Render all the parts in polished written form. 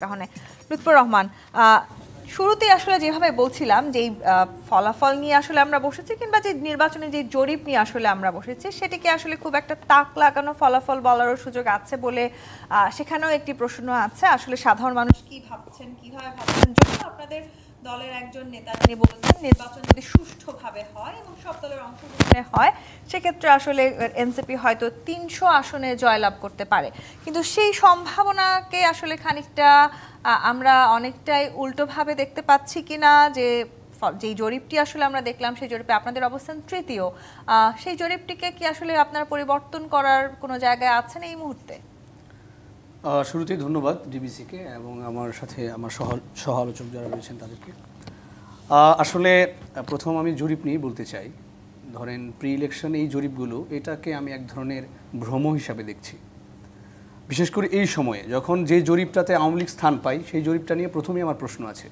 তাহলে লুৎফর রহমান শুরুতে আসলে যেভাবে বলছিলাম যে ফলাফল নিয়ে আসলে আমরা বসেছি কিংবা যে নির্বাচনে যে জরিপ নিয়ে আসলে আমরা বসেছি সেটিকে আসলে খুব একটা তাক লাগানো ফলাফল বলারও সুযোগ আছে বলে সেখানেও একটি প্রশ্ন আছে আসলে সাধারণ মানুষ কি ভাবছেন কিভাবে ভাবছেন যখন আপনাদের দলের একজন নেতা তিনি বলেছেন নির্বাচন যদি সুষ্ঠুভাবে হয় এবং সব দলের অংশগ্রহণে হয় সেক্ষেত্রে আসলে এনসিপি হয়তো 300 আসনে জয়লাভ করতে পারে কিন্তু সেই সম্ভাবনাকে আসলে খানিকটা আমরা অনেকটাই উল্টোভাবে দেখতে পাচ্ছি কিনা যে যেই জরিপটি আসলে আমরা দেখলাম সেই জরিপে আপনাদের অবস্থান তৃতীয় সেই জরিপটিকে কি আসলে আপনারা পরিবর্তন করার কোনো জায়গায় আছেন এই মুহূর্তে? শুরুতেই ধন্যবাদ ডিবিসিকে এবং আমার সাথে আমার সহ আলোচক যারা রয়েছেন তাদেরকে। আসলে প্রথম আমি জরিপ নিয়ে বলতে চাই, ধরেন প্রি ইলেকশন এই জরিপগুলো এটাকে আমি এক ধরনের ভ্রম হিসাবে দেখছি। বিশেষ করে এই সময়ে যখন যে জরিপটাতে আওয়ামী লীগ স্থান পায় সেই জরিপটা নিয়ে প্রথমেই আমার প্রশ্ন আছে।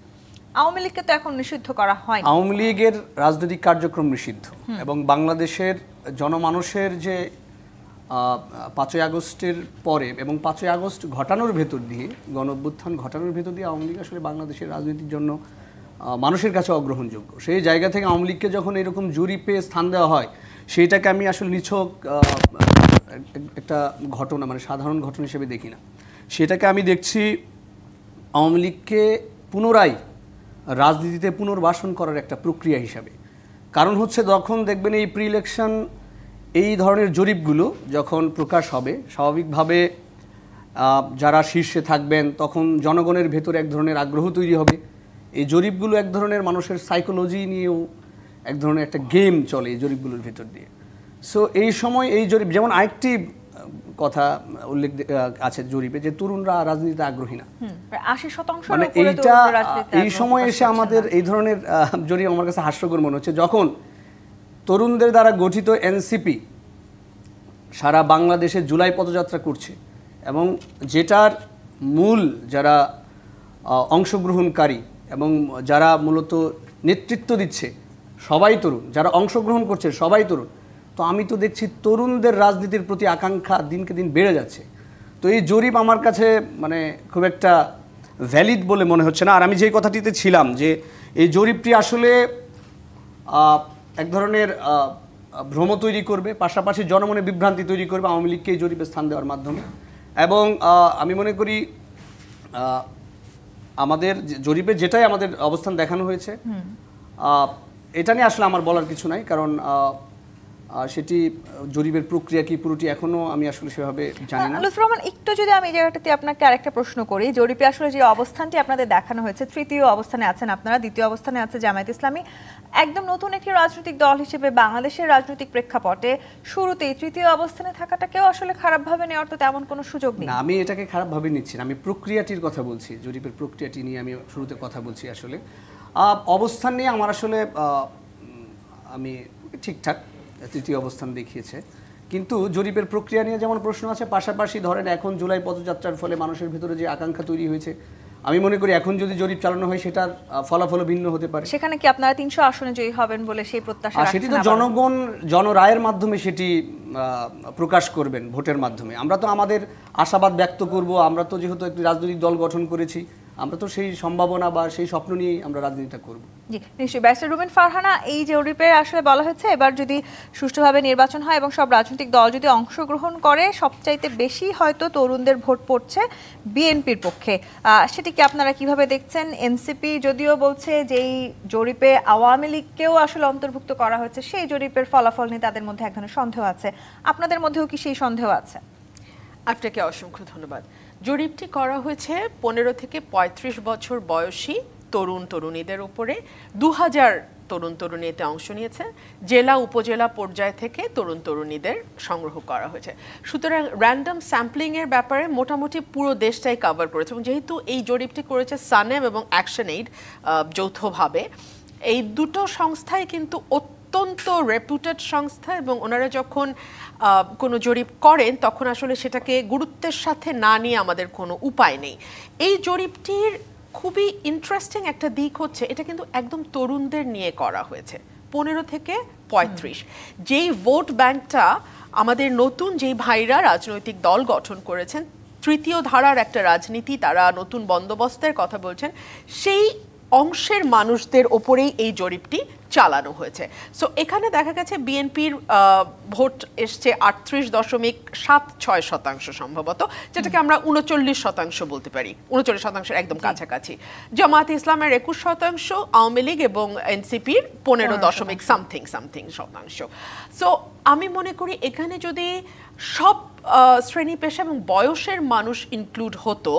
আওয়ামী লীগকে তো এখন নিষিদ্ধ করা হয়, আওয়ামী লীগের রাজনৈতিক কার্যক্রম নিষিদ্ধ এবং বাংলাদেশের জনমানুষের যে 5ই আগস্টের পরে এবং 5ই আগস্ট ঘটানোর ভেতর দিয়ে গণঅভ্যুত্থান ঘটানোর ভেতর দিয়ে আওয়ামী লীগ আসলে বাংলাদেশের রাজনীতির জন্য মানুষের কাছে অগ্রহণযোগ্য। সেই জায়গা থেকে আওয়ামী লীগকে যখন এরকম জরিপে স্থান দেওয়া হয় সেইটাকে আমি আসলে নিছক একটা ঘটনা মানে সাধারণ ঘটনা হিসেবে দেখি না, সেটাকে আমি দেখছি আওয়ামী লীগকে পুনরায় রাজনীতিতে পুনর্বাসন করার একটা প্রক্রিয়া হিসাবে। কারণ হচ্ছে যখন দেখবেন এই প্রি ইলেকশন এই ধরনের জরিপগুলো যখন প্রকাশ হবে স্বাভাবিকভাবে যারা শীর্ষে থাকবেন তখন জনগণের ভেতরে এক ধরনের আগ্রহ তৈরি হবে। এই জরিপগুলো এক ধরনের মানুষের সাইকোলজি নিয়েও এক ধরনের একটা গেম চলে এই জরিপগুলোর ভেতর দিয়ে। সো এই সময় এই জরিপ যেমন আরেকটি কথা উল্লেখ আছে জরিপে যে তরুণরা রাজনীতিতে আগ্রহী না, 80% মানে এইটা এই সময় এসে আমাদের এই ধরনের জরিপ আমার কাছে হাস্যকর মনে হচ্ছে। যখন তরুণদের দ্বারা গঠিত এনসিপি সারা বাংলাদেশে জুলাই পদযাত্রা করছে এবং যেটার মূল যারা অংশগ্রহণকারী এবং যারা মূলত নেতৃত্ব দিচ্ছে সবাই তরুণ, যারা অংশগ্রহণ করছে সবাই তরুণ, তো আমি তো দেখছি তরুণদের রাজনীতির প্রতি আকাঙ্ক্ষা দিনকে দিন বেড়ে যাচ্ছে। তো এই জরিপ আমার কাছে মানে খুব একটা ভ্যালিড বলে মনে হচ্ছে না। আর আমি যেই কথাটিতে ছিলাম যে এই জরিপটি আসলে এক ধরনের ভ্রম তৈরি করবে, পাশাপাশি জনমনে বিভ্রান্তি তৈরি করবে আওয়ামী লীগকে এই জরিপে স্থান দেওয়ার মাধ্যমে। এবং আমি মনে করি আমাদের জরিপে যেটাই আমাদের অবস্থান দেখানো হয়েছে এটা নিয়ে আসলে আমার বলার কিছু নাই, কারণ সেটি জরিপের প্রক্রিয়া কি পুরোটি এখনো আমি আসলে সেভাবে জানি না। লুৎফর রহমান, একটু যদি আমি এই জায়গাটাতে আপনাকে আরেকটা প্রশ্ন করি, জরিপে আসলে যে অবস্থানটি আপনাদের দেখানো হয়েছে তৃতীয় অবস্থানে আছেন আপনারা, দ্বিতীয় অবস্থানে আছে জামায়াত ইসলামী, একদম নতুন একটি রাজনৈতিক দল হিসেবে বাংলাদেশের রাজনৈতিক প্রেক্ষাপটে শুরুতেই তৃতীয় অবস্থানে থাকাটাকেও আসলে খারাপভাবে নেওয়ার তো তেমন কোনো সুযোগ নেই। না, আমি এটাকে খারাপভাবে নিচ্ছি না, আমি প্রক্রিয়াটির কথা বলছি, জরিপের প্রক্রিয়াটি নিয়ে আমি শুরুতে কথা বলছি। আসলে অবস্থান নিয়ে আমার আসলে আমি ঠিকঠাক তৃতীয় অবস্থান দেখিয়েছে, কিন্তু জরিপের প্রক্রিয়া নিয়ে যেমন প্রশ্ন আছে, পাশাপাশি ধরেন এখন জুলাই পদযাত্রার ফলে মানুষের ভিতরে যে আকাঙ্ক্ষা তৈরি হয়েছে, আমি মনে করি এখন যদি জরিপ চালানো হয় সেটার ফলাফল ভিন্ন হতে পারে। সেখানে কি আপনারা 300 আসনে জয়ী হবেন বলে সেই প্রত্যাশা রাখছেন? সেটি তো জনগণ জনরায়ের মাধ্যমে সেটি প্রকাশ করবেন ভোটের মাধ্যমে। আমরা তো আমাদের আশাবাদ ব্যক্ত করব, আমরা তো যেহেতু একটি রাজনৈতিক দল গঠন করেছি, আমরা তো সেই সম্ভাবনা বা সেই স্বপ্ন নিয়েই আমরা রাজনীতিটা করব। জি নিশ্চয়ই। ব্যারিস্টার রুমিন ফারহানা, এই জরিপে আসলে বলা হয়েছে এবার যদি সুষ্ঠুভাবে নির্বাচন হয় এবং সব রাজনৈতিক দল যদি অংশগ্রহণ করে সবচাইতে বেশি হয়তো তরুণদের ভোট পড়ছে বিএনপির পক্ষে, সেটি কি আপনারা কিভাবে দেখছেন? এনসিপি যদিও বলছে যে এই জরিপে আওয়ামী লীগকেও আসলে অন্তর্ভুক্ত করা হয়েছে, সেই জরিপের ফলাফল নিয়ে তাদের মধ্যে এক ধরনের সন্দেহ আছে, আপনাদের মধ্যেও কি সেই সন্দেহ আছে? আপনাকে অসংখ্য ধন্যবাদ। জরিপটি করা হয়েছে 15 থেকে 35 বছর বয়সী তরুণ তরুণীদের উপরে। 2000 তরুণ তরুণী এতে অংশ নিয়েছে। জেলা উপজেলা পর্যায় থেকে তরুণ তরুণীদের সংগ্রহ করা হয়েছে। সুতরাং র্যান্ডম স্যাম্পলিংয়ের ব্যাপারে মোটামুটি পুরো দেশটাই কভার করেছে। এবং যেহেতু এই জরিপটি করেছে সানেম এবং অ্যাকশন এইড যৌথভাবে, এই দুটো সংস্থাই কিন্তু অত্যন্ত রেপুটেড সংস্থা এবং ওনারা যখন কোনো জরিপ করেন তখন আসলে সেটাকে গুরুত্বের সাথে না নিয়ে আমাদের কোনো উপায় নেই। এই জরিপটির খুবই ইন্টারেস্টিং একটা দিক হচ্ছে এটা কিন্তু একদম তরুণদের নিয়ে করা হয়েছে, 15 থেকে 35। যেই ভোট ব্যাংকটা আমাদের নতুন যেই ভাইরা রাজনৈতিক দল গঠন করেছেন তৃতীয় ধারার একটা রাজনীতি, তারা নতুন বন্দোবস্তের কথা বলছেন, সেই অংশের মানুষদের ওপরেই এই জরিপটি চালানো হয়েছে। সো এখানে দেখা গেছে বিএনপির ভোট এসছে 38.76% সম্ভবত, যেটাকে আমরা 39% বলতে পারি, 39% একদম কাছাকাছি। জামায়াতে ইসলামের 21%, আওয়ামী লীগ এবং এনসিপির 15 সামথিং শতাংশ। সো আমি মনে করি এখানে যদি সব শ্রেণী পেশা এবং বয়সের মানুষ ইনক্লুড হতো,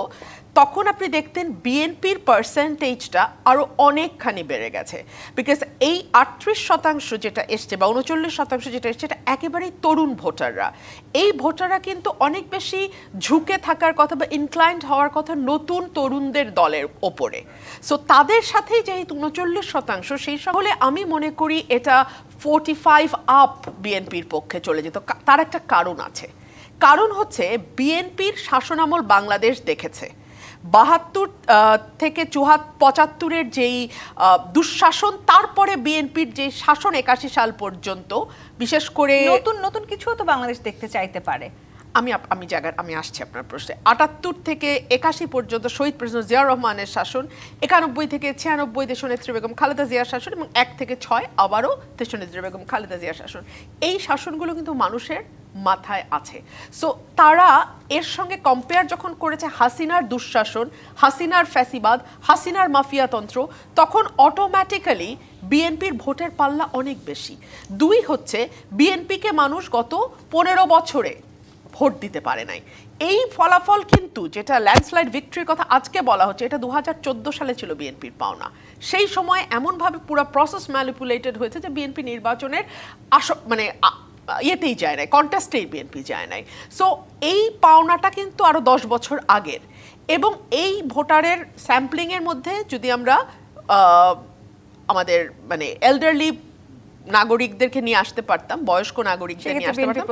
তখন আপনি দেখতেন বিএনপির পার্সেন্টেজটা আরো অনেকখানি বেড়ে গেছে। বিকজ এই 38% যেটা এসছে বা 39% যেটা এসছে, এটা একেবারেই তরুণ ভোটাররা। এই ভোটাররা কিন্তু অনেক বেশি ঝুঁকে থাকার কথা বা ইনক্লাইন্ড হওয়ার কথা নতুন তরুণদের দলের ওপরে। সো তাদের সাথেই যে 39%, সেই হলে আমি মনে করি এটা 45 আপ বিএনপির পক্ষে চলে যেত। তার একটা কারণ আছে, কারণ হচ্ছে বিএনপির শাসনামল বাংলাদেশ দেখেছে। 72 থেকে 75-এর যেই দুঃশাসন, তারপরে বিএনপির যে শাসন 81 সাল পর্যন্ত, বিশেষ করে নতুন কিছুও তো বাংলাদেশ দেখতে চাইতে পারে। আমি আসছি আপনার প্রশ্নে। 78 থেকে 81 পর্যন্ত শহীদ প্রেসিডেন্ট জিয়াউর রহমানের শাসন, 91 থেকে 96 দেশনেত্রী বেগম খালেদা জিয়ার শাসন, এবং 1 থেকে 6 আবারও দেশনেত্রী বেগম খালেদা জিয়ার শাসন। এই শাসনগুলো কিন্তু মানুষের মাথায় আছে। সো তারা এর সঙ্গে কম্পেয়ার যখন করেছে হাসিনার দুঃশাসন, হাসিনার ফ্যাসিবাদ, হাসিনার মাফিয়াতন্ত্র, তখন অটোমেটিক্যালি বিএনপির ভোটের পাল্লা অনেক বেশি। 2 হচ্ছে বিএনপিকে মানুষ গত 15 বছরে ভোট দিতে পারে নাই। এই ফলাফল কিন্তু, যেটা ল্যান্ডস্লাইড ভিক্টরির কথা আজকে বলা হচ্ছে, এটা 2014 সালে ছিল বিএনপির পাওনা। সেই সময় এমনভাবে পুরো প্রসেস ম্যানিপুলেটেড হয়েছে যে বিএনপি নির্বাচনের ইয়েতেই যায় নাই, কন্টেস্টেই বিএনপি যায় নাই। সো এই পাওনাটা কিন্তু আরো 10 বছর আগের। এবং এই ভোটারের স্যাম্পলিংয়ের মধ্যে যদি আমরা আমাদের এল্ডারলি নাগরিকদেরকে নিয়ে আসতে পারতাম, বয়স্ক নাগরিকদের নিয়ে আসতে পারতাম,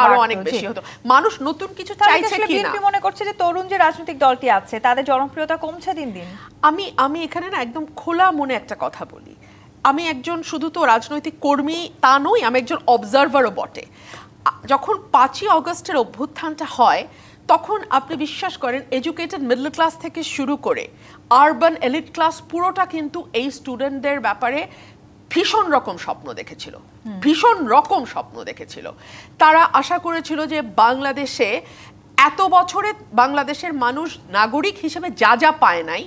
আরো অনেক বেশি হতো। মানুষ নতুন কিছু চাইছে কিনা। বিএনপি মনে করছে যে তরুণ যে রাজনৈতিক দলটি আছে, তাদের জনপ্রিয়তা কমছে দিন দিন। আমি এখানে না একদম খোলা মনে একটা কথা বলি। আমি একজন শুধু তো রাজনৈতিক কর্মী তা নই, আমি একজন অবজারভারও বটে। যখন 5ই অগস্টের অভ্যুত্থানটা হয়, তখন আপনি বিশ্বাস করেন এডুকেটেড মিডল ক্লাস থেকে শুরু করে আরবান এলিট ক্লাস পুরোটা কিন্তু এই স্টুডেন্টদের ব্যাপারে ভীষণ রকম স্বপ্ন দেখেছিল। তারা আশা করেছিল যে বাংলাদেশে এত বছরে বাংলাদেশের মানুষ নাগরিক হিসেবে যা যা পায় নাই,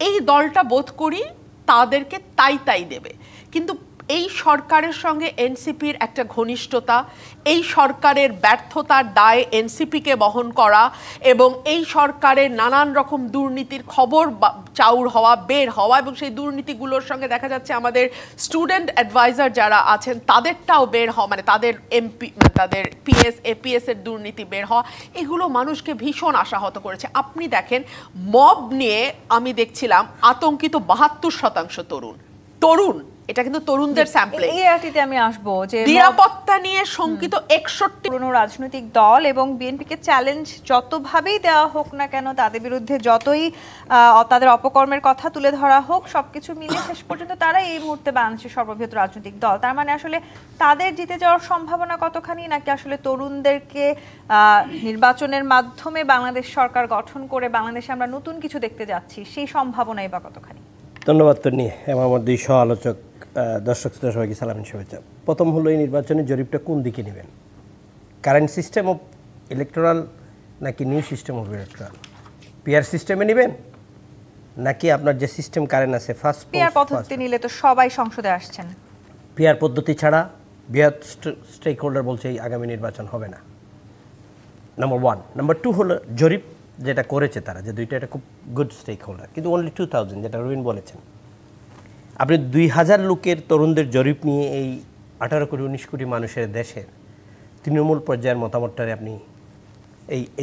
এই দলটা বোধ করি তাদেরকে তাই দেবে। কিন্তু এই সরকারের সঙ্গে এনসিপির একটা ঘনিষ্ঠতা, এই সরকারের ব্যর্থতার দায় এনসিপিকে বহন করা, এবং এই সরকারের নানান রকম দুর্নীতির খবর চাউর হওয়া, বের হওয়া, এবং সেই দুর্নীতিগুলোর সঙ্গে দেখা যাচ্ছে আমাদের স্টুডেন্ট অ্যাডভাইজার যারা আছেন তাদেরটাও বের হওয়া, তাদের এমপি, তাদের এপিএস এর দুর্নীতি বের হওয়া, এগুলো মানুষকে ভীষণ আশাহত করেছে। আপনি দেখেন, মব নিয়ে আমি দেখছিলাম আতঙ্কিত 72% তরুণ। এটা কিন্তু তরুণদের স্যাম্পলিং। এই আরটিতে আমি আসবো যে নিরাপত্তা নিয়ে শঙ্কিত 61 পুরনো রাজনৈতিক দল এবং বিএনপিকে চ্যালেঞ্জ যতভাবেই দেওয়া হোক না কেন, তাদের বিরুদ্ধে যতই তাদের অপকর্মের কথা তুলে ধরা হোক, সবকিছু মিলে শেষ পর্যন্ত তারা এই মুহূর্তে বাংলাদেশের সর্ববৃহৎ রাজনৈতিক দল। তার মানে আসলে তাদের জিতে যাওয়ার সম্ভাবনা কতখানি, নাকি আসলে তরুণদেরকে নির্বাচনের মাধ্যমে বাংলাদেশ সরকার গঠন করে বাংলাদেশে আমরা নতুন কিছু দেখতে যাচ্ছি, সেই সম্ভাবনাই বা কতখানি? ধন্যবাদ তন্নি এবং আমার 2 সহ-আলোচক, দর্শক শ্রোতা সবাইকে সালাম শুভেচ্ছা। প্রথম হলো, এই নির্বাচনের জরিপটা কোন দিকে নেবেন? কারেন্ট সিস্টেম অফ ইলেকটোরাল নাকি new system of electoral? PR সিস্টেমে নেবেন নাকি আপনার যে সিস্টেম কারেন্ট আছে ফার্স্ট পিআর পদ্ধতি নিলে তো সবাই সংসদে আসছেন। পিআর পদ্ধতি ছাড়া বৃহৎ স্টেক হোল্ডার বলছে এই আগামী নির্বাচন হবে না, নাম্বার 1। নাম্বার 2 হলো জরিপ যেটা করেছে তারা, যে দুইটা এটা খুব গুড স্টেক হোল্ডার, কিন্তু অনলি 2000, যেটা রুবিন বলেছেন। আপনি 2000 লোকের তরুণদের জরিপ নিয়ে এই 18 কোটি 19 কোটি মানুষের দেশের তৃণমূল পর্যায়ের মতামতটারে আপনি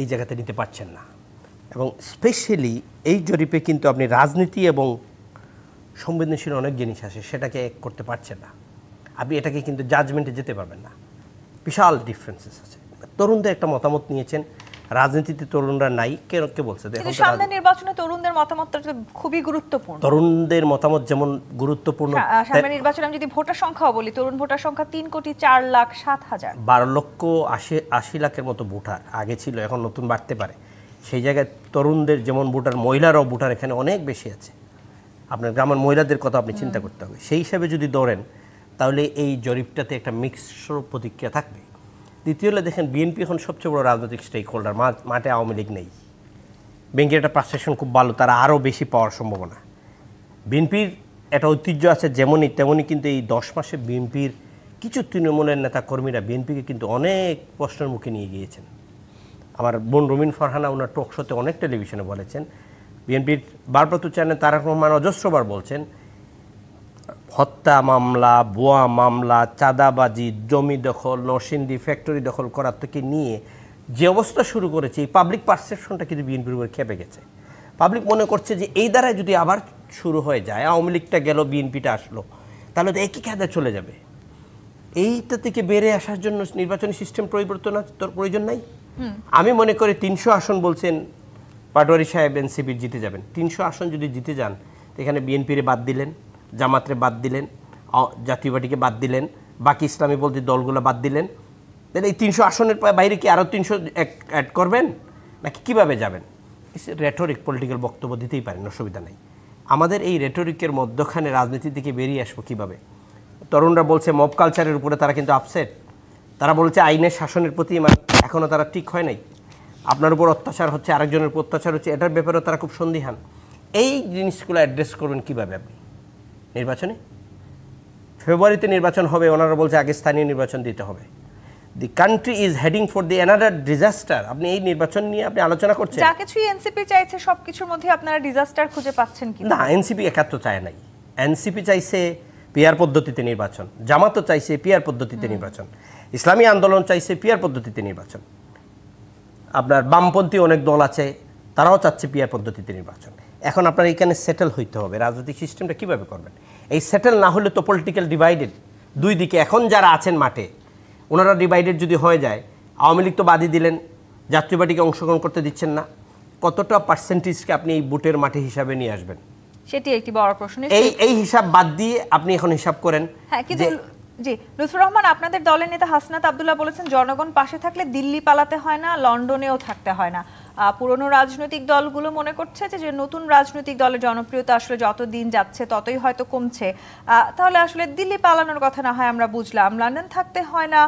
এই জায়গাতে নিতে পারছেন না। এবং স্পেশালি এই জরিপে কিন্তু আপনি রাজনীতি এবং সংবেদনশীল অনেক জিনিস আছে, সেটাকে এক করতে পারছেন না। আপনি এটাকে কিন্তু জাজমেন্টে যেতে পারবেন না, বিশাল ডিফারেন্সেস আছে। তরুণদের একটা মতামত নিয়েছেন, রাজনীতিতে তরুণরা নাই, কে বলছে? কিন্তু সামনে নির্বাচনে তরুণদের মতামতটা তো খুবই গুরুত্বপূর্ণ। তরুণদের মতামত যেমন গুরুত্বপূর্ণ, সামনে নির্বাচনে আমি যদি ভোটার সংখ্যাও বলি, তরুণ ভোটার সংখ্যা 3,04,07,000, 12,80,00,000 মতো ভোটার আগে ছিল, এখন নতুন বাড়তে পারে। সেই জায়গায় তরুণদের যেমন ভোটার, মহিলারাও ভোটার এখানে অনেক বেশি আছে। আপনার গ্রামের মহিলাদের কথা আপনি চিন্তা করতে হবে। সেই হিসাবে যদি ধরেন তাহলে এই জরিপটাতে একটা মিক্সড প্রতিক্রিয়া থাকবে। দ্বিতীয় হলে দেখেন বিএনপি এখন সবচেয়ে বড় রাজনৈতিক স্টেক হোল্ডার, মাঠে আওয়ামী লীগ নেই। ব্যাংকের একটা পারসেপশন খুব ভালো, তারা আরও বেশি পাওয়ার সম্ভাবনা। বিএনপির একটা ঐতিহ্য আছে তেমনই কিন্তু এই 10 মাসে বিএনপির কিছু তৃণমূলের নেতা কর্মীরা বিএনপিকে কিন্তু অনেক প্রশ্নের মুখে নিয়ে গিয়েছেন। আমার বোন রুমিন ফারহানা ওনার টক শোতে অনেক টেলিভিশনে বলেছেন, বিএনপির ভারপ্রাপ্ত চেয়ারম্যান তারেক রহমান অজস্রবার বলছেন হত্যা মামলা, ভুয়া মামলা, চাঁদাবাজি, জমি দখল, নরসিংদী ফ্যাক্টরি দখল করার থেকে নিয়ে যে অবস্থা শুরু করেছে, এই পাবলিক পারসেপশনটা কিন্তু বিএনপির উপর খেপে গেছে। পাবলিক মনে করছে যে এই দ্বারাই যদি আবার শুরু হয়ে যায়, আওয়ামী লীগটা গেল বিএনপিটা আসলো, তাহলে তো একই কায়দায় চলে যাবে। এইটা থেকে বেরিয়ে আসার জন্য নির্বাচনী সিস্টেম পরিবর্তনের প্রয়োজন নাই। আমি মনে করি 300 আসন বলছেন পাটোয়ারি সাহেব এনসিপির জিতে যাবেন। 300 আসন যদি জিতে যান, এখানে বিএনপিরে বাদ দিলেন, জামাতরে বাদ দিলেন, জাতীয় পার্টিকে বাদ দিলেন, বাকি ইসলামী বলতে দলগুলো বাদ দিলেন, তাহলে এই 300 আসনের বাইরে কি আরও 300 অ্যাড করবেন নাকি কীভাবে যাবেন? রেটরিক পলিটিক্যাল বক্তব্য দিতেই পারেন, অসুবিধা নেই। আমাদের এই রেটরিকের মধ্যখানে রাজনীতি থেকে বেরিয়ে আসবো কীভাবে? তরুণরা বলছে মব কালচারের উপরে তারা কিন্তু আপসেট। তারা বলছে আইনের শাসনের প্রতি এখনও তারা ঠিক হয় নাই। আপনার উপর অত্যাচার হচ্ছে, আরেকজনের উপর অত্যাচার হচ্ছে, এটার ব্যাপারেও তারা খুব সন্দিহান। এই জিনিসগুলো অ্যাড্রেস করবেন কীভাবে আপনি নির্বাচনে? ফেব্রুয়ারিতে নির্বাচন হবে, ওনারা বলছে আগে স্থানীয় নির্বাচন দিতে হবে। The country is heading for the another disaster. আপনি এই নির্বাচন নিয়ে আপনি আলোচনা করছেন? যা কিছুই এনসিপি চাইছে সবকিছুর মধ্যে আপনারা ডিজাস্টার খুঁজে পাচ্ছেন কি? না, এনসিপি একাত্ম চায় নাই। এনসিপি চাইছে পিআর পদ্ধতিতে নির্বাচন, জামাতও চাইছে পিআর পদ্ধতিতে নির্বাচন, ইসলামী আন্দোলন চাইছে পিআর পদ্ধতিতে নির্বাচন, আপনার বামপন্থী অনেক দল আছে তারাও চাচ্ছে পিআর পদ্ধতিতে নির্বাচন। এখন আপনার এখানে সেটেল হইতে হবে। রাজনৈতিক সিস্টেমটা কীভাবে করবেন? এই সেটেল না হলে তো পলিটিক্যাল ডিভাইডেড দুই দিকে। এখন যারা আছেন মাঠে ওনারা ডিভাইডেড যদি হয়ে যায়, আওয়ামী লীগ তো বাদই দিলেন, জাতীয় পার্টিকে অংশগ্রহণ করতে দিচ্ছেন না, কতটা পার্সেন্টেজকে আপনি এই বুটের মাঠে হিসাবে নিয়ে আসবেন? সেটি একটি বড় প্রশ্ন। এই হিসাব বাদ দিয়ে আপনি এখন হিসাব করেন। হ্যাঁ, কিন্তু জি, লুৎফুর রহমান, আপনাদের দলের নেতা হাসনাত আব্দুল্লাহ বলেছেন জনগণ পাশে থাকলে দিল্লি পালাতে হয় না, লন্ডনেও থাকতে হয় না। পুরনো রাজনৈতিক দলগুলো মনে করছে যে নতুন রাজনৈতিক দলের জনপ্রিয়তা আসলে যত দিন যাচ্ছে ততই হয়তো কমছে। তাহলে আসলে দিল্লি পালানোর কথা না হয় আমরা বুঝলাম, লন্ডন থাকতে হয় না,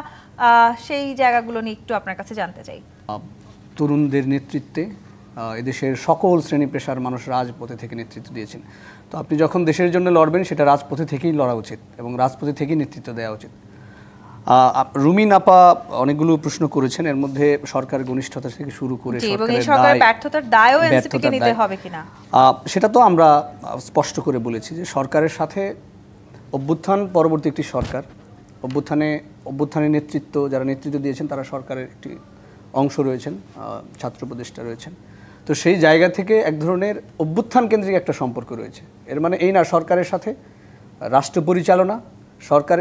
সেই জায়গাগুলো নিয়ে একটু আপনার কাছে জানতে চাই। তরুণদের নেতৃত্বে এদেশের সকল শ্রেণী পেশার মানুষ রাজপথে থেকে নেতৃত্ব দিয়েছেন। তো আপনি যখন দেশের জন্য লড়বেন সেটা রাজপথে থেকেই লড়া উচিত এবং রাজপথে থেকেই নেতৃত্ব দেওয়া উচিত। রুমিন আপা অনেকগুলো প্রশ্ন করেছেন, এর মধ্যে সরকার ঘনিষ্ঠতা থেকে শুরু করে সরকারের ব্যর্থতার দায়ও এনসিপিকে নিতে হবে কিনা, সেটা তো আমরা স্পষ্ট করে বলেছি যে সরকারের সাথে অভ্যুত্থান পরবর্তী একটি সরকার, অভ্যুত্থানের নেতৃত্ব যারা নেতৃত্ব দিয়েছেন তারা সরকারের একটি অংশ রয়েছেন, ছাত্র উপদেষ্টা রয়েছেন। তো সেই জায়গা থেকে এক ধরনের অভ্যুত্থান কেন্দ্রিক একটা সম্পর্ক রয়েছে। এর মানে এই না সরকারের সাথে রাষ্ট্র পরিচালনা, সরকার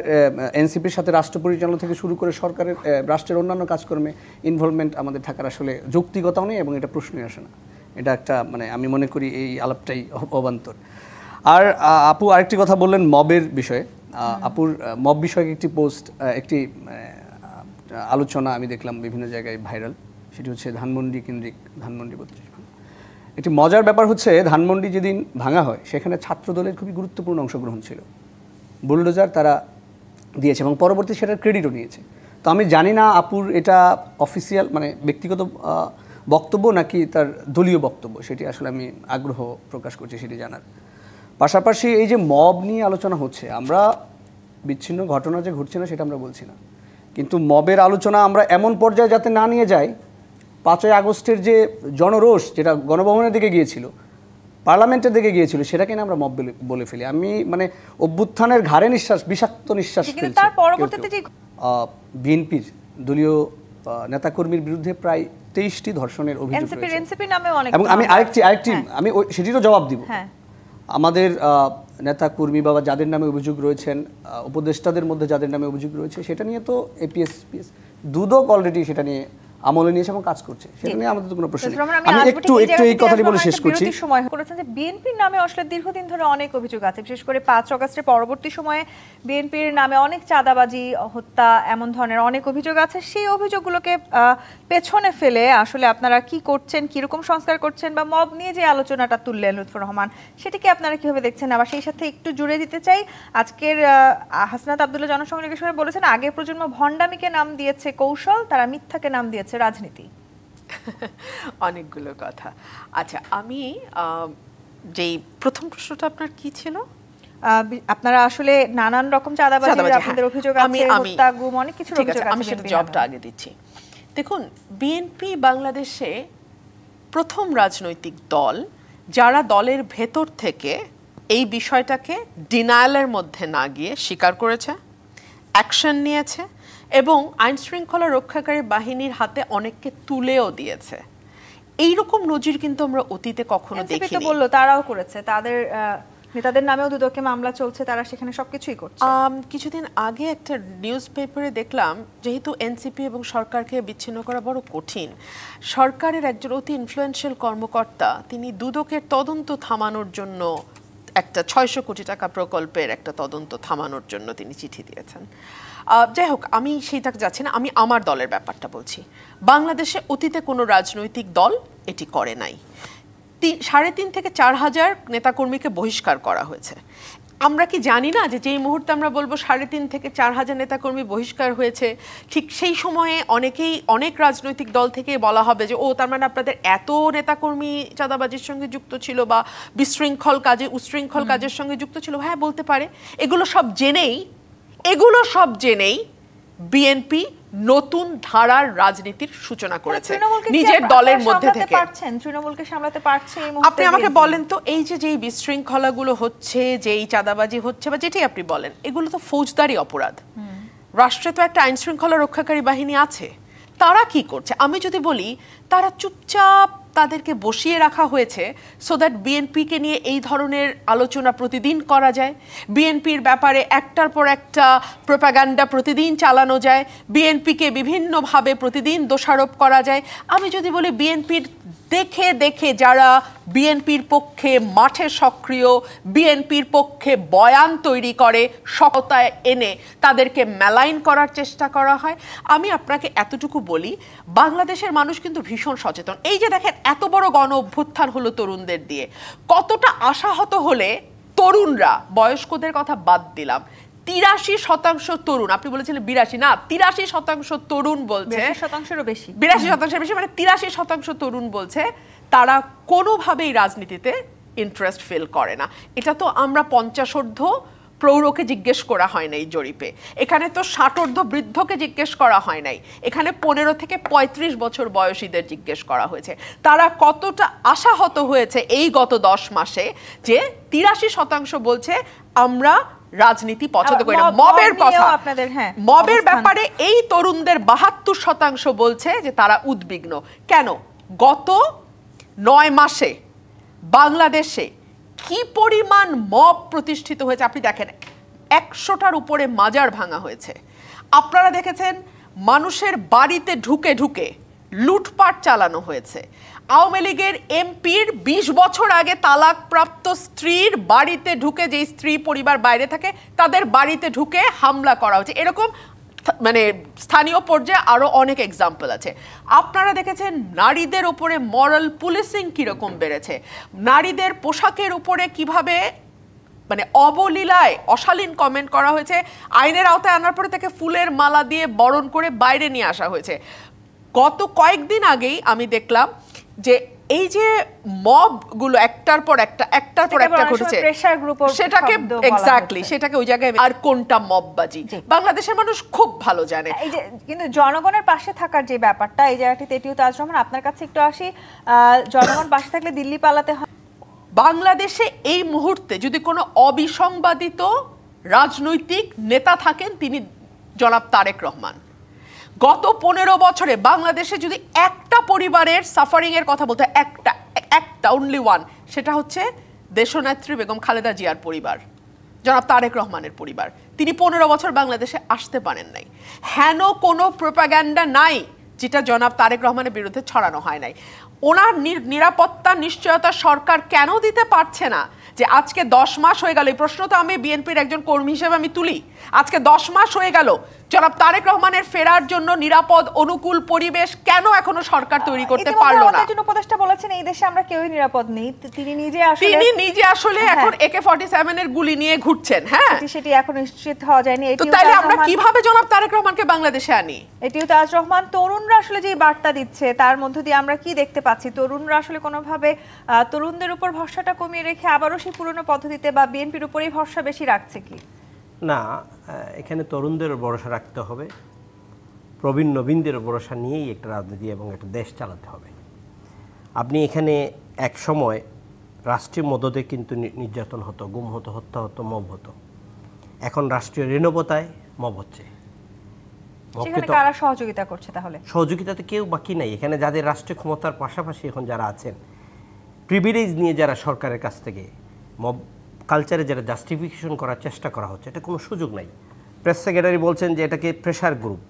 এনসিপির সাথে রাষ্ট্র পরিচালনা থেকে শুরু করে সরকারের রাষ্ট্রের অন্যান্য কাজকর্মে ইনভলভমেন্ট আমাদের থাকার আসলে যৌক্তিকতাও নেই এবং এটা প্রশ্নই আসে না। এটা একটা আমি মনে করি এই আলাপটাই অবান্তর। আর আপু আরেকটি কথা বললেন মবের বিষয়ে। আপুর মব বিষয়ক একটি পোস্ট, একটি আলোচনা আমি দেখলাম বিভিন্ন জায়গায় ভাইরাল, সেটি হচ্ছে ধানমন্ডি কেন্দ্রিক, ধানমন্ডি 32 ভাঙা। একটি মজার ব্যাপার হচ্ছে ধানমন্ডি যেদিন ভাঙা হয় সেখানে ছাত্রদলের খুবই গুরুত্বপূর্ণ অংশগ্রহণ ছিল, বুলডোজার তারা দিয়েছে এবং পরবর্তী সেটার ক্রেডিটও নিয়েছে। তো আমি জানি না আপুর এটা অফিসিয়াল ব্যক্তিগত বক্তব্য নাকি তার দলীয় বক্তব্য, সেটি আসলে আমি আগ্রহ প্রকাশ করছি সেটি জানার। পাশাপাশি এই যে মব নিয়ে আলোচনা হচ্ছে, আমরা বিচ্ছিন্ন ঘটনা যে ঘটছে না সেটা আমরা বলছি না, কিন্তু মবের আলোচনা আমরা এমন পর্যায়ে যাতে না নিয়ে যাই 5ই আগস্টের যে জনরোষ যেটা গণভবনের দিকে গিয়েছিল, পার্লামেন্টের দিকে গিয়েছিল, সেটাকে না আমরা মব বলে ফেলি। আমি অভ্যুত্থানের ঘাড়ে নিঃশ্বাস, বিষাক্ত নিঃশ্বাস ফেলছি। বিএনপির দলীয় নেতাকর্মীর বিরুদ্ধে প্রায় 23টি ধর্ষণের অভিযোগ রয়েছে এবং আমি আরেকটি আমি সেটিরও জবাব দিব। আমাদের নেতাকর্মী বা যাদের নামে অভিযোগ রয়েছেন, উপদেষ্টাদের মধ্যে যাদের নামে অভিযোগ রয়েছে, সেটা নিয়ে তো এপিএস পিএস দুদক অলরেডি সেটা নিয়ে আমলে নিয়েছে এবং কাজ করছে, সেটা নিয়ে আমাদের তো কোনো প্রশ্ন নেই। আমি আমি একটু এই কথাটি বলে শেষ করছি। সময় করেছেন যে বিএনপির নামে আসলে দীর্ঘদিন ধরে অনেক অভিযোগ আছে, বিশেষ করে 5 আগস্টের পরবর্তী সময়ে বিএনপির নামে অনেক চাঁদাবাজি, হত্যা, এমন ধরনের অনেক অভিযোগ আছে। সেই অভিযোগগুলোকে পেছনে ফেলে আসলে আপনারা কি করছেন, কিরকম সংস্কার করছেন, বা মব নিয়ে যে আলোচনাটা তুললেন লুৎফর রহমান, সেটাকে আপনারা কিভাবে দেখছেন? আবার সেই সাথে একটু জুড়ে দিতে চাই, আজকের হাসনাত আব্দুল্লাহ জনসংযোগের সময় বলেছেন আগের প্রজন্ম ভণ্ডামিকে নাম দিয়েছে কৌশল, তারা মিথ্যাকে নাম দিয়েছে রাজনীতি। অনেকগুলো কথা। আচ্ছা, আমি যেই প্রথম প্রশ্নটা আপনার কি ছিল? আপনারা আসলে নানান রকম চাঁদাবাজি আপনাদের অভিযোগ আছে, হত্যা, গুম, অনেক কিছু অভিযোগ আছে। আমি সেটা জবটা আগে দিচ্ছি। দেখুন, বিএনপি বাংলাদেশে প্রথম রাজনৈতিক দল যারা দলের ভেতর থেকে এই বিষয়টাকে ডিনায়ালের মধ্যে না গিয়ে স্বীকার করেছে, অ্যাকশন নিয়েছে এবং আইন শৃঙ্খলা রক্ষাকারী বাহিনীর হাতে অনেককে তুলেও দিয়েছে। এইরকম নজির কিন্তু আমরা অতীতে কখনো দেখিনি। বললো তারাও করেছে, তাদের নেতাদের নামেও দুদকে মামলা চলছে, তারা সেখানে সবকিছুই করছে। কিছুদিন আগে একটা নিউজ পেপারে দেখলাম, যেহেতু এনসিপি এবং সরকারকে বিচ্ছিন্ন করা বড় কঠিন, সরকারের একজন অতি ইনফ্লুয়েন্সিয়াল কর্মকর্তা তিনি দুদকের তদন্ত থামানোর জন্য একটা 600 কোটি টাকা প্রকল্পের একটা তদন্ত থামানোর জন্য তিনি চিঠি দিয়েছেন। যাই হোক, আমি সেইটাকে যাচ্ছি না, আমি আমার দলের ব্যাপারটা বলছি। বাংলাদেশে অতীতে কোনো রাজনৈতিক দল এটি করে নাই। 3.5 থেকে 4 হাজার নেতাকর্মীকে বহিষ্কার করা হয়েছে। আমরা কি জানি না যে যেই মুহূর্তে আমরা বলবো 3.5 থেকে 4 হাজার নেতাকর্মী বহিষ্কার হয়েছে, ঠিক সেই সময়ে অনেক রাজনৈতিক দল থেকে বলা হবে যে ও তার মানে আপনাদের এত নেতাকর্মী চাঁদাবাজির সঙ্গে যুক্ত ছিল বা উশৃঙ্খল কাজের সঙ্গে যুক্ত ছিল। হ্যাঁ, বলতে পারে। এগুলো সব জেনেই বিএনপি নতুন ধারার রাজনীতির সূচনা করেছে নিজের দলের মধ্যে থেকে। তৃণমূলকে সামলাতে পারছে। আপনি আমাকে বলেন তো, এই যে যেই বিশৃঙ্খলাগুলো হচ্ছে, যেই চাঁদাবাজি হচ্ছে বা যেটাই আপনি বলেন, এগুলো তো ফৌজদারি অপরাধ। রাষ্ট্রে তো একটা আইন শৃঙ্খলা রক্ষাকারী বাহিনী আছে, তারা কি করছে? আমি যদি বলি তারা চুপচাপ তাদেরকে বসিয়ে রাখা হয়েছে সো দ্যাট বিএনপিকে নিয়ে এই ধরনের আলোচনা প্রতিদিন করা যায়, বিএনপির ব্যাপারে একটার পর একটা প্রোপাগান্ডা প্রতিদিন চালানো যায়, বিএনপিকে বিভিন্নভাবে প্রতিদিন দোষারোপ করা যায়। আমি যদি বলি বিএনপির দেখে দেখে যারা বিএনপির পক্ষে মাঠে সক্রিয়, বিএনপির পক্ষে বয়ান তৈরি করে, সততায় এনে তাদেরকে মেলাইন করার চেষ্টা করা হয়। আমি আপনাকে এতটুকু বলি, বাংলাদেশের মানুষ কিন্তু ভীষণ সচেতন। এই যে দেখেন, এত বড় গণ অভ্যুত্থান হলো তরুণদের দিয়ে, কতটা আশাহত হলে তরুণরা, বয়স্কদের কথা বাদ দিলাম, 83% তরুণ, আপনি বলেছিলেন 82, না 83% তরুণ বলছে, 82%-এরও বেশি, 82% বেশি, মানে 83% তরুণ বলছে তারা কোনোভাবেই রাজনীতিতে ইন্টারেস্ট ফিল করে না। এটা তো আমরা 50 প্রৌঢ়কে জিজ্ঞেস করা হয় নাই জরিপে, এখানে তো 60 বৃদ্ধকে জিজ্ঞেস করা হয় নাই, এখানে 15 থেকে 35 বছর বয়সীদের জিজ্ঞেস করা হয়েছে। তারা কতটা আশাহত হয়েছে এই গত 10 মাসে যে 83% বলছে আমরা রাজনীতি পছন্দ করি না। মবের কথা, মবের ব্যাপারে এই তরুণদের 72% বলছে যে তারা উদ্বিগ্ন। কেন? গত 9 মাসে বাংলাদেশে কি পরিমাণ মব প্রতিষ্ঠিত হয়েছে আপনি দেখেন। 100টার উপরে মাজার ভাঙা হয়েছে। আপনারা দেখেছেন মানুষের বাড়িতে ঢুকে ঢুকে লুটপাট চালানো হয়েছে। আওয়ামী লীগের এমপির 20 বছর আগে তালাকপ্রাপ্ত স্ত্রীর বাড়িতে ঢুকে, যে স্ত্রী পরিবার বাইরে থাকে তাদের বাড়িতে ঢুকে হামলা করা হচ্ছে। এরকম মানে স্থানীয় পর্যায়ে আরো অনেক এক্সাম্পল আছে। আপনারা দেখেছেন নারীদের উপরে মরাল পুলিশিং কিরকম বেড়েছে, নারীদের পোশাকের উপরে কিভাবে মানে অবলীলায় অশালীন কমেন্ট করা হয়েছে, আইনের আওতায় আনার পরে তাকে ফুলের মালা দিয়ে বরণ করে বাইরে নিয়ে আসা হয়েছে। গত কয়েকদিন আগেই আমি দেখলাম যে এই যে মবগুলো একটার পর একটা ঘটেছে, সেটাকে এক্স্যাক্টলি সেটাকে ওই জায়গায় আর কোনটা মববাজি বাংলাদেশের মানুষ খুব ভালো জানে। এই যে কিন্তু জনগণের পাশে থাকার যে ব্যাপারটা, এই জায়গাটিতে এটিও তাজ রহমান আপনার কাছে একটু আসি, জনগণ পাশে থাকলে দিল্লি পালাতে হয়। বাংলাদেশে এই মুহূর্তে যদি কোনো অবিসংবাদিত রাজনৈতিক নেতা থাকেন তিনি জনাব তারেক রহমান। গত 15 বছরে বাংলাদেশে যদি একটা পরিবারের সাফারিং এর কথা বলতে, একটা অনলি ওয়ান, সেটা হচ্ছে দেশনেত্রী বেগম খালেদা জিয়ার পরিবার, জনাব তারেক রহমানের পরিবার। তিনি 15 বছর বাংলাদেশে আসতে পারেন নাই। হেন কোনো প্রোপাগান্ডা নাই যেটা জনাব তারেক রহমানের বিরুদ্ধে ছড়ানো হয় নাই। ওনার নিরাপত্তা নিশ্চয়তা সরকার কেন দিতে পারছে না? যে আজকে 10 মাস হয়ে গেল, এই প্রশ্ন তো আমি বিএনপির একজন কর্মী হিসেবে আমি তুলি, আজকে 10 মাস হয়ে গেল, জনাব তারেক রহমানের ফেরার জন্য নিরাপদ অনুকূল পরিবেশ কেন এখনো সরকার তৈরি করতে পারলো না? একজন উপদেষ্টা বলেছেন এই দেশে আমরা কেউই নিরাপদ নেই, তিনি নিজে আসলে এখন AK-47 এর গুলি নিয়ে ঘুরছেন। হ্যাঁ, সেটি এখন নিশ্চিত হওয়া যায়নি। তো তাহলে আমরা কিভাবে জনাব তারেক রহমানকে বাংলাদেশে আনি? এটিও তাজ রহমান, তরুণরা আসলে যে বার্তা দিচ্ছে তার মধ্য দিয়ে আমরা কি দেখতে পাচ্ছি? তরুণরা আসলে কোনোভাবে তরুণদের উপর ভরসাটা কমিয়ে রেখে আবারও সেই পুরনো পদ্ধতিতে বা বিএনপির উপরেই ভরসা বেশি রাখছে কি? না, এখানে তরুণদের ভরসা রাখতে হবে, প্রবীণ নবীনদের ভরসা নিয়েই একটা রাজনীতি এবং একটা দেশ চালাতে হবে। আপনি এখানে এক সময় রাষ্ট্রীয় মদদে কিন্তু নির্যাতন হতো, গুম হতো, হত্যা হতো, মব হতো। এখন রাষ্ট্রীয় ঋণবতায় মব হচ্ছে। সেখানে কারা সহযোগিতা করছে? তাহলে সহযোগিতাতে কেউ বাকি নাই এখানে। যাদের রাষ্ট্রীয় ক্ষমতার পাশাপাশি এখন যারা আছেন, প্রিভিলেজ নিয়ে যারা সরকারের কাছ থেকে মব কালচারে যারা জাস্টিফিকেশন করার চেষ্টা করা হচ্ছে, এটা কোনো সুযোগ নাই। প্রেস সেক্রেটারি বলছেন যে এটাকে প্রেশার গ্রুপ।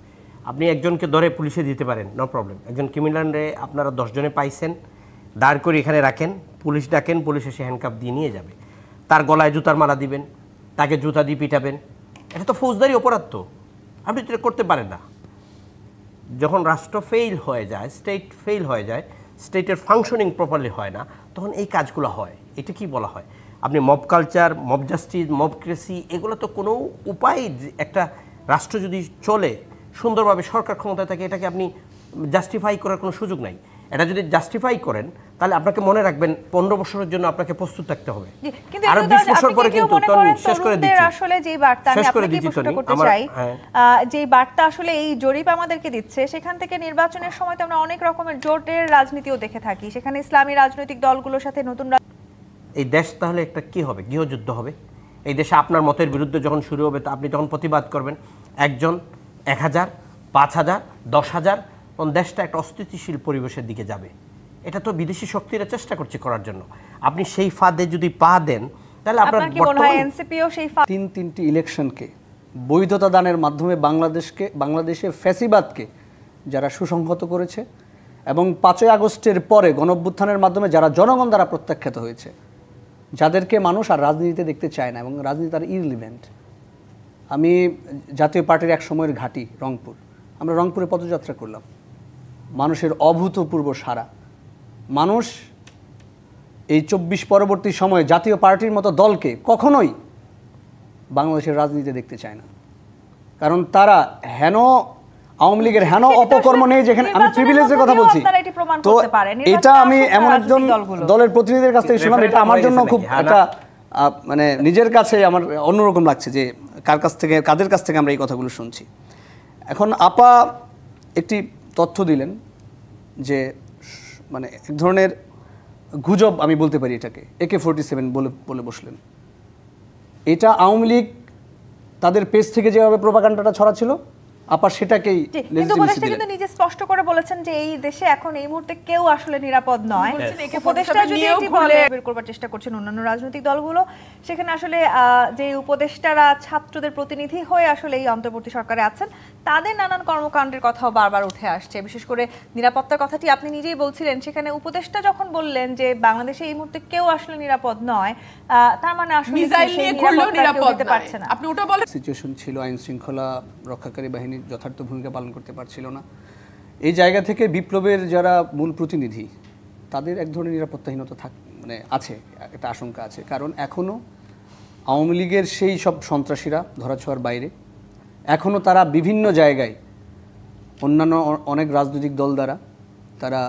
আপনি একজনকে ধরে পুলিশে দিতে পারেন, নো প্রবলেম। একজন ক্রিমিনালে আপনারা 10 জনে পাইছেন, দাঁড় করে এখানে রাখেন, পুলিশ ডাকেন, পুলিশ এসে হ্যান্ডকাপ দিয়ে নিয়ে যাবে। তার গলায় জুতার মালা দিবেন, তাকে জুতা দিয়ে পিটাবেন, এটা তো ফৌজদারি অপরাধ। তো আপনি এটা করতে পারেন না। যখন রাষ্ট্র ফেইল হয়ে যায়, স্টেট ফেইল হয়ে যায়, স্টেটের ফাংশনিং প্রপারলি হয় না, তখন এই কাজগুলো হয়। এটা কি বলা হয়? আপনি mob culture, mob justice, mobocracy, এগুলো তো কোনো উপায়, একটা রাষ্ট্র যদি চলে সুন্দরভাবে, সরকার ক্ষমতায় থাকে, এটাকে আপনি জাস্টিফাই করার কোনো সুযোগ নাই। এটা যদি জাস্টিফাই করেন তাহলে আপনাকে মনে রাখবেন 15 বছরের জন্য আপনাকে প্রস্তুত থাকতে হবে। আর 20 বছর পরে কিন্তু শেষ করে দিচ্ছি। আসলে যে বার্তা আমি আপনাকে প্রশ্ন করতে চাই, যে বার্তা আসলে এই জরিপ আমাদেরকে দিচ্ছে, সেখান থেকে নির্বাচনের সময় তো আমরা অনেক রকমের জোটের রাজনীতিও দেখে থাকি। সেখানে ইসলামী রাজনৈতিক দলগুলোর সাথে নতুন এই দেশ তাহলে একটা কি হবে? গৃহযুদ্ধ হবে। এই দেশে আপনার মতের বিরুদ্ধে যখন শুরু হবে, আপনি তখন প্রতিবাদ করবেন, একজন 1000, 5000, 10,000, তখন দেশটা একটা অস্থিতিশীল পরিবেশের দিকে যাবে। এটা তো বিদেশি শক্তিরা চেষ্টা করছে করার জন্য। আপনি সেই ফাঁদে যদি পা দেন, তাহলে আপনার এনসিপিও সেই তিনটি ইলেকশনকে বৈধতা দানের মাধ্যমে বাংলাদেশে ফ্যাসিবাদকে যারা সুসংহত করেছে, এবং 5ই আগস্টের পরে গণঅভ্যুত্থানের মাধ্যমে যারা জনগণ দ্বারা প্রত্যাখ্যাত হয়েছে, যাদেরকে মানুষ আর রাজনীতিতে দেখতে চায় না এবং রাজনীতি তার ইররিলেভেন্ট। আমি জাতীয় পার্টির এক সময়ের ঘাঁটি রংপুর, আমরা রংপুরে পদযাত্রা করলাম, মানুষের অভূতপূর্ব সাড়া। মানুষ এই 24 পরবর্তী সময়ে জাতীয় পার্টির মতো দলকে কখনোই বাংলাদেশের রাজনীতিতে দেখতে চায় না, কারণ তারা আওয়ামী লীগের হেন অপকর্ম নেই যেখানে আমি প্রিভিলেজের কথা বলছি। তো এটা আমি এমন একজন দলের প্রতিনিধির কাছ থেকে শুনলাম, এটা আমার জন্য খুব একটা মানে নিজের কাছে আমার অন্যরকম লাগছে যে কাদের কাছ থেকে আমরা এই কথাগুলো শুনছি। এখন আপা একটি তথ্য দিলেন যে মানে এক ধরনের গুজব আমি বলতে পারি এটাকে, AK-47 বলে বসলেন। এটা আওয়ামী লীগ তাদের পেজ থেকে যেভাবে প্রোপাগান্ডাটা ছড়াচ্ছিল, আপা সেটাকেই কিন্তু নিজে স্পষ্ট করে বলেছেন যে এই দেশে এখন এই মুহূর্তে কেউ আসলে নিরাপদ নয়। উপদেষ্টা যদি এটি বলে বের করবার চেষ্টা করছেন অন্যান্য রাজনৈতিক দলগুলো, সেখানে আসলে যে উপদেষ্টারা ছাত্রদের প্রতিনিধি হয়ে আসলে এই অন্তর্বর্তী সরকারে আছেন, তাদের নানান কর্মকাণ্ডের কথাও বারবার উঠে আসছে। বিশেষ করে নিরাপত্তার কথাটি আপনি নিজেই বলছিলেন, সেখানে উপদেষ্টা যখন বললেন যে বাংলাদেশে এই মুহূর্তে কেউ আসলে নিরাপদ নয়, তার মানে আসলে নিরাপদ পারছে না। আপনি ওটা বলেন সিচুয়েশন ছিল, আইন শৃঙ্খলা রক্ষাকারী বাহিনী যথার্থ ভূমিকা পালন করতে পারছিল না। এই জায়গা থেকে বিপ্লবের যারা মূল প্রতিনিধি, তাদের এক ধরনের নিরাপত্তাহীনতা আছে, একটা আশঙ্কা আছে। কারণ এখনও আওয়ামী লীগের সেই সব সন্ত্রাসীরা ধরাছোঁয়ার বাইরে, এখনও তারা বিভিন্ন জায়গায় অন্যান্য অনেক রাজনৈতিক দল দ্বারা তারা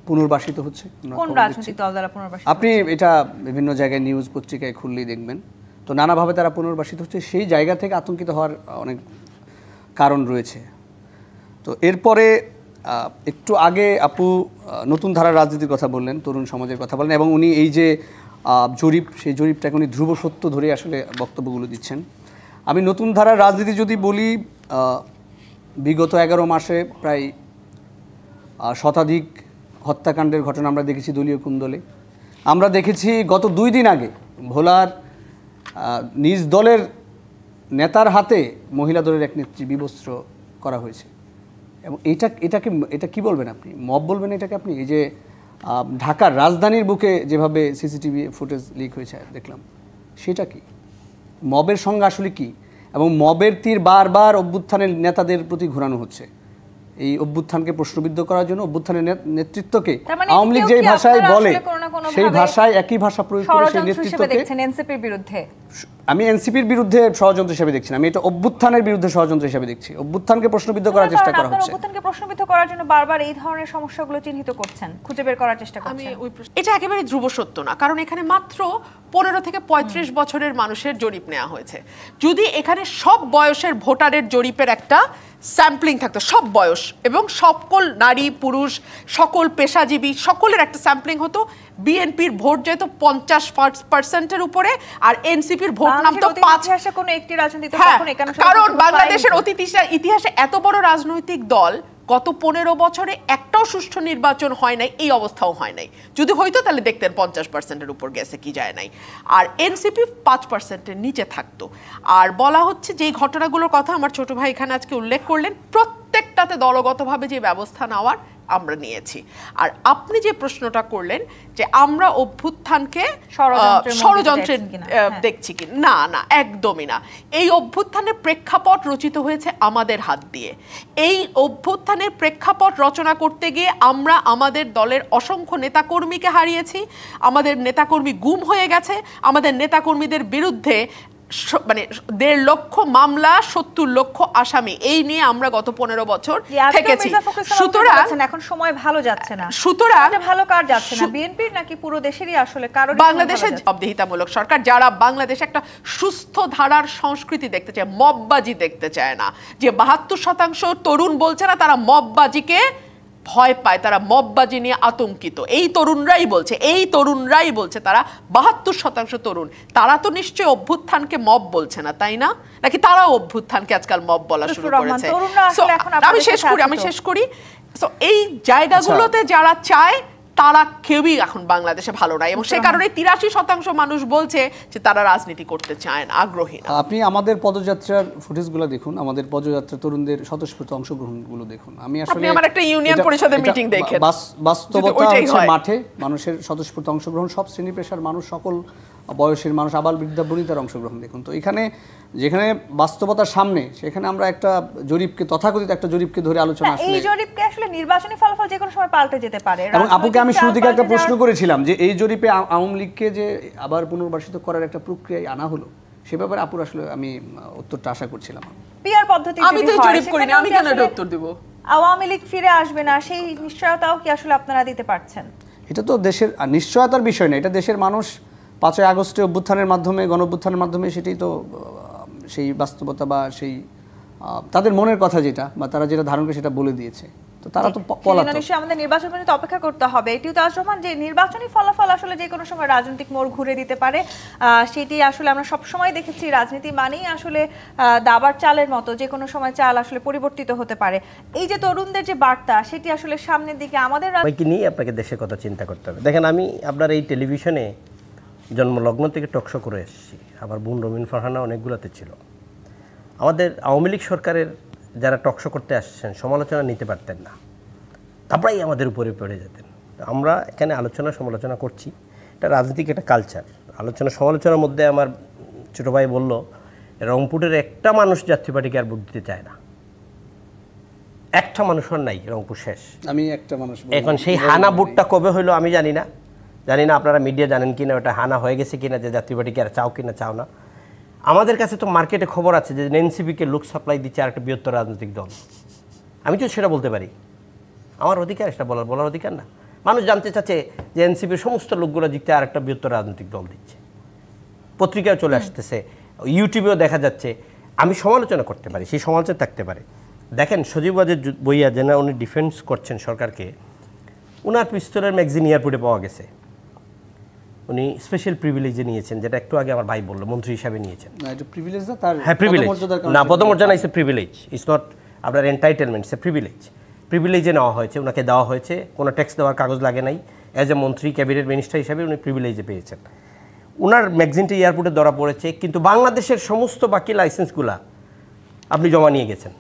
পুনর্বাসিত হচ্ছে। কোন রাজনৈতিক দল দ্বারা পুনর্বাসিত? আপনি এটা বিভিন্ন জায়গায় নিউজ পত্রিকায় খুললেই দেখবেন। তো নানাভাবে তারা পুনর্বাসিত হচ্ছে, সেই জায়গা থেকে আতঙ্কিত হওয়ার অনেক কারণ রয়েছে। তো এরপরে একটু আগে আপু নতুন ধারার রাজনীতির কথা বললেন, তরুণ সমাজের কথা বললেন, এবং উনি এই যে জরিপ, সেই জরিপটাকে উনি ধ্রুব সত্য ধরে আসলে বক্তব্যগুলো দিচ্ছেন। আমি নতুন ধারার রাজনীতি যদি বলি, বিগত 11 মাসে প্রায় শতাধিক হত্যাকাণ্ডের ঘটনা আমরা দেখেছি দলীয় কুন্দলে। আমরা দেখেছি গত 2 দিন আগে ভোলার নিজ দলের নেতার হাতে মহিলা দলের এক নেত্রী বিবস্ত্র করা হয়েছে। এবং এটা কি বলবেন আপনি? মব বলবেন এটাকে আপনি? এই যে ঢাকার রাজধানীর বুকে যেভাবে সিসিটিভি ফুটেজ লিক হয়েছে দেখলাম, সেটা কি? মবের সংজ্ঞা আসলে কি? এবং মবের তীর বারবার অভ্যুত্থানের নেতাদের প্রতি ঘোরানো হচ্ছে। এই অভ্যুত্থানকে প্রশ্নবিদ্ধ করার জন্য অভ্যুত্থানের নেতৃত্বকে আওয়ামী লীগ যেই ভাষায় বলে সেই ভাষায় একই ভাষা প্রয়োগ করে সেই নেতৃত্বকে এনসিপির বিরুদ্ধে, আমি এনসিপির বিরুদ্ধে ষড়যন্ত্র হিসেবে দেখছি না, আমি এটা অভ্যুত্থানের বিরুদ্ধে ষড়যন্ত্র হিসেবে দেখছি। অভ্যুত্থানকে প্রশ্নবিদ্ধ করার চেষ্টা করা হচ্ছে। অভ্যুত্থানকে প্রশ্নবিদ্ধ করার জন্য বারবার এই ধরনের সমস্যাগুলো চিহ্নিত করছেন, খুঁজে বের করার চেষ্টা করছেন। এটা একেবারে ধ্রুব সত্য না, কারণ এখানে মাত্র 15 থেকে 35 বছরের মানুষের জরিপ নেওয়া হয়েছে। যদি এখানে সব বয়সের ভোটারের জরিপের একটা স্যাম্পলিং থাকতো, সব বয়স এবং সকল নারী পুরুষ সকল পেশাজীবী সকলের একটা স্যাম্পলিং হতো, বিএনপির ভোট যেত 50% উপরে আর এনসিপির ভোট নামতো 5। কোনো একটি রাজনৈতিক কারণ বাংলাদেশের ইতিহাসে এত বড় রাজনৈতিক দল গত 15 বছরে একটাও সুষ্ঠু নির্বাচন হয় নাই, এই অবস্থাও হয় নাই। যদি হইতো তাহলে দেখতেন 50%-এর উপর গেছে কি যায় নাই, আর এনসিপি 5%-এর নিচে থাকতো। আর বলা হচ্ছে যে ঘটনাগুলোর কথা আমার ছোট ভাই এখানে আজকে উল্লেখ করলেন, প্রত্যেকটাতে দলগতভাবে যে ব্যবস্থা নেওয়ার আমরা নিয়েছি। আর আপনি যে প্রশ্নটা করলেন যে আমরা অভ্যুত্থানকে ষড়যন্ত্রের দেখছি কি, না না, একদমই না। এই অভ্যুত্থানের প্রেক্ষাপট রচিত হয়েছে আমাদের হাত দিয়ে। এই অভ্যুত্থানের প্রেক্ষাপট রচনা করতে গিয়ে আমরা আমাদের দলের অসংখ্য নেতাকর্মীকে হারিয়েছি, আমাদের নেতাকর্মী গুম হয়ে গেছে, আমাদের নেতাকর্মীদের বিরুদ্ধে মানে 1.5 লক্ষ মামলা, 70 লক্ষ আসামি, এই নিয়ে আমরা গত 15 বছর থেকেছি। সুতরাং এখন সময় ভালো যাচ্ছে না, সুতরাং ভালো কার যাচ্ছে না, বিএনপির নাকি পুরো দেশেরই? আসলে কারণ বাংলাদেশের জবাবদিহিতামূলক সরকার, যারা বাংলাদেশে একটা সুস্থ ধারার সংস্কৃতি দেখতে চায়, মববাজি দেখতে চায় না। যে 72% তরুণ বলছে না তারা মববাজিকে ভয় পায়, তারা মববাজি নিয়ে আতঙ্কিত, এই তরুণরাই বলছে তারা 72% তরুণ। তারা তো নিশ্চয়ই অভ্যুত্থানকে মব বলছে না, তাই না? নাকি তারাও অভ্যুত্থানকে আজকাল মব বলা শুরু করেছে? আমি শেষ করি। এই জায়গাগুলোতে যারা চায় তারা কেউই এখন বাংলাদেশে ভালো নাই, এবং সে কারণে 83% মানুষ বলছে যে তারা রাজনীতি করতে চায় না, আগ্রহী না। আপনি আমাদের পদযাত্রার ফুটেজগুলো দেখুন, আমাদের পদযাত্রা তরুণদের স্বতঃস্ফূর্ত অংশগ্রহণগুলো দেখুন। আমি আসলে আমার একটা ইউনিয়ন পরিষদের মিটিং দেখেন, বাস্তবতা হচ্ছে মাঠে মানুষের স্বতঃস্ফূর্ত অংশগ্রহণ, সব শ্রেণী পেশার মানুষ, সকল বয়সের মানুষ, আবাল বৃদ্ধা বনিতার অংশগ্রহণ দেখুন। তো এখানে যেখানে বাস্তবতার সামনে, সেখানে আমরা একটা জরিপকে, তথাকথিত একটা জরিপকে ধরে আলোচনা আসলে এই জরিপকে আসলে নির্বাচনী ফলাফল যে কোনো সময় পাল্টে যেতে পারে। এবং আপুকে আমি শুরু থেকে একটা প্রশ্ন করেছিলাম যে এই জরিপে আওয়ামী লীগকে যে আবার পুনর্বাসিত করার একটা প্রক্রিয়ায় আনা হলো, সে ব্যাপারে আপুর আসলে আমি উত্তরটা আশা করছিলাম। পিআর পদ্ধতি আমি তো জরিপ করিনি, আমি কেন এটা উত্তর দেব? আওয়ামী লীগ ফিরে আসবে না, সেই নিশ্চয়তাও কি আসলে আপনারা দিতে পারছেন? এটা তো দেশের নিশ্চয়তার বিষয় না, এটা দেশের মানুষ 5ই আগস্টে অভ্যুত্থানের মাধ্যমে, গণ অভ্যুত্থানের মাধ্যমে, সেটাই তো সেই বাস্তবতা বা সেই তাদের মনের কথা যেটা, বা তারা যেটা ধারণ করে সেটা বলে দিয়েছে। তো তারা তো পলাতক। নিশ্চয়ই আমাদের নির্বাচন পর্যন্ত অপেক্ষা করতে হবে। এটিও তো রহমান, যে নির্বাচনী ফলাফল আসলে যে কোনো সময় রাজনৈতিক মোড় ঘুরে দিতে পারে, সেটি আসলে আমরা সব সময় দেখেছি। রাজনীতি মানেই আসলে দাবার চালের মতো, যে কোনো সময় চাল আসলে পরিবর্তিত হতে পারে। এই যে তরুণদের যে বার্তা, সেটি আসলে সামনের দিকে আমাদের নিয়ে আপনাকে দেশের কথা চিন্তা করতে হবে। দেখেন, আমি আপনার এই টেলিভিশনে জন্মলগ্ন থেকে টকশো করে এসেছি, আমার বোন রমিন ফারহানা অনেকগুলোতে ছিল। আমাদের আওয়ামী লীগ সরকারের যারা টকশো করতে আসছেন সমালোচনা নিতে পারতেন না, তারপরেই আমাদের উপরে পড়ে যেতেন। আমরা এখানে আলোচনা সমালোচনা করছি, এটা রাজনীতিক একটা কালচার। আলোচনা সমালোচনার মধ্যে আমার ছোটো ভাই বলল, রংপুরের একটা মানুষ জাতীয় পার্টিকে আর ভোট দিতে চায় না, একটা মানুষ আর নাই, রংপুর শেষ। আমি একটা মানুষ। এখন সেই হানা ভোটটা কবে হইলো আমি জানি না, আপনারা মিডিয়া জানেন কিনা, ওটা হানা হয়ে গেছে কিনা, যে জাতীয় পার্টিকে আর চাও কিনা চাও না। আমাদের কাছে তো মার্কেটে খবর আছে যে এনসিপিকে লোক সাপ্লাই দিচ্ছে আর একটা বৃহত্তর রাজনৈতিক দল। আমি তো সেটা বলতে পারি, আমার অধিকার, সেটা বলার অধিকার না? মানুষ জানতে চাচ্ছে যে এনসিপির সমস্ত লোকগুলো জিততে আর একটা বৃহত্তর রাজনৈতিক দল দিচ্ছে, পত্রিকায় চলে আসতেছে, ইউটিউবেও দেখা যাচ্ছে। আমি সমালোচনা করতে পারি, সেই সমালোচনা থাকতে পারে। দেখেন, সজীব ওয়াজেদ ভুঁইয়া যেন উনি ডিফেন্স করছেন সরকারকে, ওনার পিস্তলের ম্যাগজিন এয়ারপোর্টে পাওয়া গেছে, উনি স্পেশাল প্রিভিলেজে নিয়েছেন, যেটা একটু আগে আমার ভাই বললো, মন্ত্রী হিসাবে নিয়েছেন। না, এটা প্রিভিলেজ না, তার প্রিভিলেজ না, পদমর্যাদা is a privilege, it's not আপনার এন্টাইটেলমেন্ট, ইটস এ প্রিভিলেজ। প্রিভিলেজে নেওয়া হয়েছে, ওনাকে দেওয়া হয়েছে, কোনো ট্যাক্স দেওয়ার কাগজ লাগে নাই। অ্যাজ এ মন্ত্রী, ক্যাবিনেট মিনিস্টার হিসাবে উনি প্রিভিলেজে পেয়েছেন। ওনার ম্যাগজিনটা এয়ারপোর্টে ধরা পড়েছে, কিন্তু বাংলাদেশের সমস্ত বাকি লাইসেন্সগুলা আপনি জমা নিয়ে গেছেন।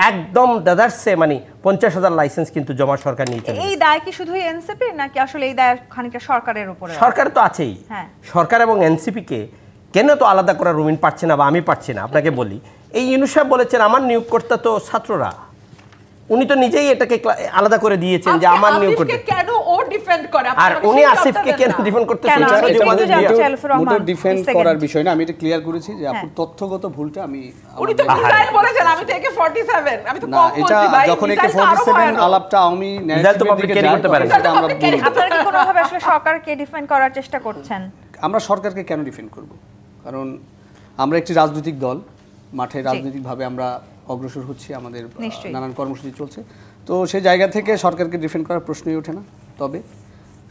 একদম দাদারসে মানে 50,000 লাইসেন্স কিন্তু জমা সরকার নিয়ে চলে এই দায় কি শুধু এনসিপি নাকি আসলে এই দায় খানিকটা সরকারের উপরে? সরকার তো আছেই। হ্যাঁ। সরকার এবং এনসিপিকে কেন তো আলাদা করা রুমিন পারছে না বা আমি পারছি না, আপনাকে বলি এই ইউনূস সাহেব বলেছেন আমার নিয়োগকর্তা তো ছাত্ররা, উনি তো নিজেই এটাকে আলাদা করে দিয়েছেন যে আমার নিয়োগকর্তা। কেন ও ডিফেন্ড করে আর উনি আসিফকে কেন ডিফেন্ড করতেছেন? কেন? সেটা আমি যদি একটু আমাদের জানতে দিয়ে- চাই, আলফুর রহমান, মোটেও ডিফেন্ড এক second। করার বিষয় না, আমি এটা ক্লিয়ার করেছি যে আপুর তথ্যগত ভুলটা আমি উনি তো আমাদের- মিসাইল বলেছেন, আমি তো একে 47, আমি তো না, কম এটা বলছি ভাই, যখন একে মিসাইল তো আরো 47 ভয়ানক। আলাপটা আওয়ামী মিসাইল তো ন্যারেটিভের public দিকে carry যায়, করতে পারে। সেটা আমরা বলি। আপনারা কি কোনোভাবে আসলে সরকারকে ডিফেন্ড করার চেষ্টা করছেন? আমরা সরকারকে কেন ডিফেন্ড করব? কারণ আমরা একটি রাজনৈতিক দল, মাঠে রাজনৈতিকভাবে আমরা অগ্রসর হচ্ছি, আমাদের নিশ্চয়ই। নানান কর্মসূচি চলছে, তো সেই জায়গা থেকে সরকারকে ডিফেন্ড করার প্রশ্নই ওঠে না। তবে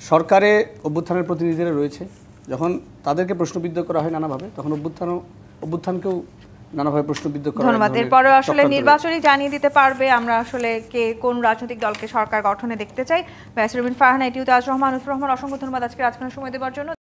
সরকারে অভ্যুত্থানের প্রতিনিধিরা রয়েছে, যখন তাদেরকে প্রশ্নবিদ্ধ করা হয় নানাভাবে, তখন অভ্যুত্থানকেও নানাভাবে প্রশ্নবিদ্ধ করা হয়। ধন্যবাদ। এরপরে আসলে নির্বাচনী জানিয়ে দিতে পারবে আমরা আসলে কে কোন রাজনৈতিক দলকে সরকার গঠনে দেখতে চাই। ব্যারিস্টার রুমিন ফারহানা, এটিউ তাজ রহমান, আলফুর রহমান, অসংখ্য ধন্যবাদ আজকে রাজখানের সময় দেওয়ার জন্য।